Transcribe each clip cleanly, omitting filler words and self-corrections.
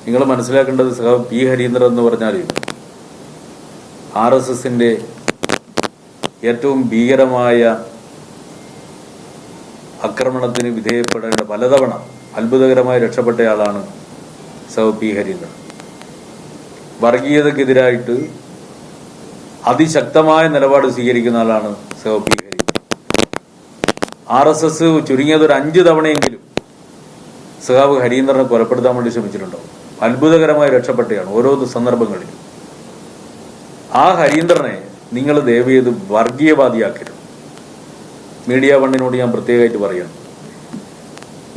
നിങ്ങൾ മനസ്സിലാക്കേണ്ടത് പി ഹരീന്ദ്രൻ എന്ന് പറഞ്ഞാൽ RSSന്റെ ഏറ്റവും ഭീകരമായ ആക്രമണത്തിന് വിധേയപ്പെടേണ്ട പലതവണ അത്ഭുതകരമായി രക്ഷപ്പെട്ടയാളാണ് പി ഹരീന്ദ്രൻ. വർഗീയതക്കെതിരായിട്ട് അതിശക്തമായ നിലപാട് സ്വീകരിക്കുന്ന ആളാണ് പി ഹരീന്ദ്രൻ. RSS ചുരുങ്ങിയത് ഒരു 5 തവണയെങ്കിലും ഹരീന്ദ്രനെ കൊലപ്പെടുത്താൻ വേണ്ടി ശ്രമിച്ചിട്ടുണ്ടാവും. അത്ഭുതകരമായി രക്ഷപ്പെട്ടയാണ് ഓരോ സന്ദർഭങ്ങളിൽ. ആ ഹരീന്ദ്രനെ നിങ്ങൾ ദയവ് ചെയ്ത് വർഗീയവാദിയാക്കരുത്. മീഡിയ വണ്ണിനോട് ഞാൻ പ്രത്യേകമായിട്ട് പറയണം.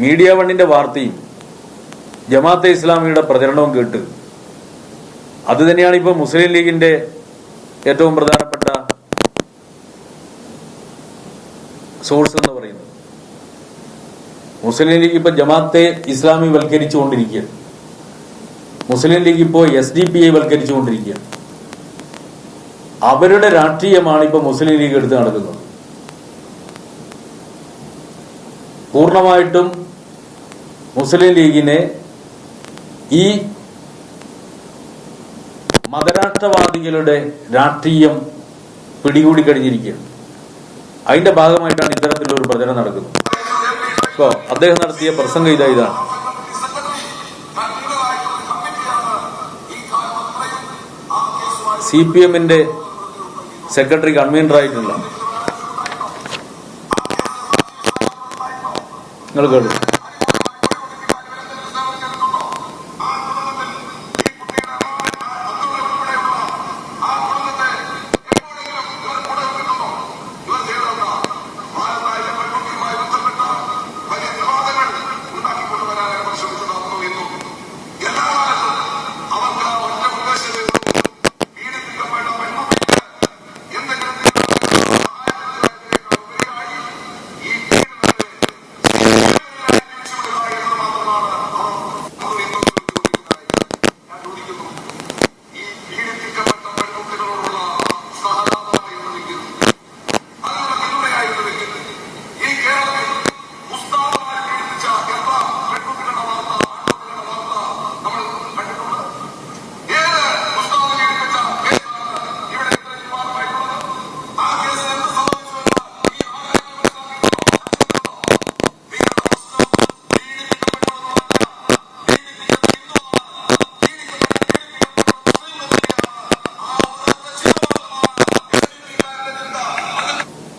മീഡിയ വണ്ണിന്റെ വാർത്തയും ജമാഅത്തെ ഇസ്ലാമിയുടെ പ്രചരണവും കേട്ട് അത് തന്നെയാണ് ഇപ്പോൾ മുസ്ലിം ലീഗിന്റെ ഏറ്റവും പ്രധാനപ്പെട്ട സോഴ്സ് എന്ന് പറയുന്നത്. മുസ്ലിം ലീഗ് ഇപ്പൊ ജമാഅത്തെ ഇസ്ലാമി വൽക്കരിച്ചുകൊണ്ടിരിക്കുകയാണ്. മുസ്ലിം ലീഗ് ഇപ്പോൾ SDPI വൽക്കരിച്ചുകൊണ്ടിരിക്കുകയാണ്. അവരുടെ രാഷ്ട്രീയമാണ് ഇപ്പൊ മുസ്ലിം ലീഗ് എടുത്ത് നടക്കുന്നത്. പൂർണ്ണമായിട്ടും മുസ്ലിം ലീഗിനെ ഈ മതരാഷ്ട്രവാദികളുടെ രാഷ്ട്രീയം പിടികൂടി കഴിഞ്ഞിരിക്കുകയാണ്. അതിന്റെ ഭാഗമായിട്ടാണ് ഇത്തരത്തിലൊരു പ്രചരണം നടക്കുന്നത്. ഇപ്പോ അദ്ദേഹം നടത്തിയ പ്രസംഗം ഇതാണ്. CPMന്റെ സെക്രട്ടറി കൺവീനറായിട്ടുള്ള നിങ്ങൾ കേട്ടു.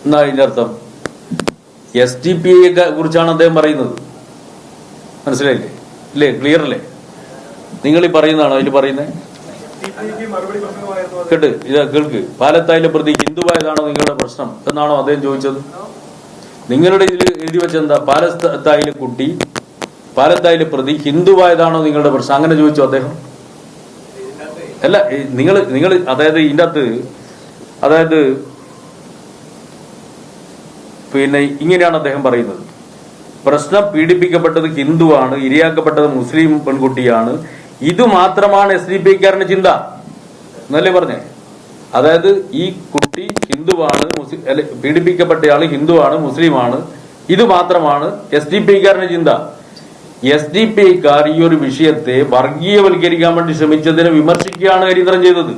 എന്നാ അതിന്റെ അർത്ഥം SDPI കുറിച്ചാണ് അദ്ദേഹം പറയുന്നത്. മനസ്സിലായില്ലേ? ഇല്ലേ? ക്ലിയർ അല്ലേ? നിങ്ങൾ ഈ പറയുന്നതാണോ അതിൽ പറയുന്നത്? കേട്ട് കേൾക്ക്. പാലത്തായിലെ പ്രതി ഹിന്ദുവായതാണോ നിങ്ങളുടെ പ്രശ്നം എന്നാണോ അദ്ദേഹം ചോദിച്ചത്? നിങ്ങളുടെ ഇതിൽ എഴുതി വെച്ചെന്താ? പാലത്തായിലെ കുട്ടി, പാലത്തായിലെ പ്രതി ഹിന്ദുവായതാണോ നിങ്ങളുടെ പ്രശ്നം? അങ്ങനെ ചോദിച്ചോ അദ്ദേഹം? അല്ല, നിങ്ങൾ അതായത് ഇതിൻ്റെ അകത്ത് അതായത് പിന്നെ ഇങ്ങനെയാണ് അദ്ദേഹം പറയുന്നത്. പ്രശ്നം പീഡിപ്പിക്കപ്പെട്ടത് ഹിന്ദുവാണ്, ഇരയാക്കപ്പെട്ടത് മുസ്ലിം പെൺകുട്ടിയാണ്. ഇത് മാത്രമാണ് SDPIക്കാരന്റെ ചിന്ത എന്നല്ലേ പറഞ്ഞേ? അതായത് ഈ കുട്ടി ഹിന്ദുവാണ്, പീഡിപ്പിക്കപ്പെട്ടയാള് ഹിന്ദുവാണ്, മുസ്ലിമാണ്, ഇത് മാത്രമാണ് SDPIക്കാരന്റെ ചിന്ത. SDPIക്കാർ ഈ ഒരു വിഷയത്തെ വർഗീയവൽക്കരിക്കാൻ വേണ്ടി ശ്രമിച്ചതിനെ വിമർശിക്കുകയാണ് ഹരീന്ദ്രൻ ചെയ്തത്.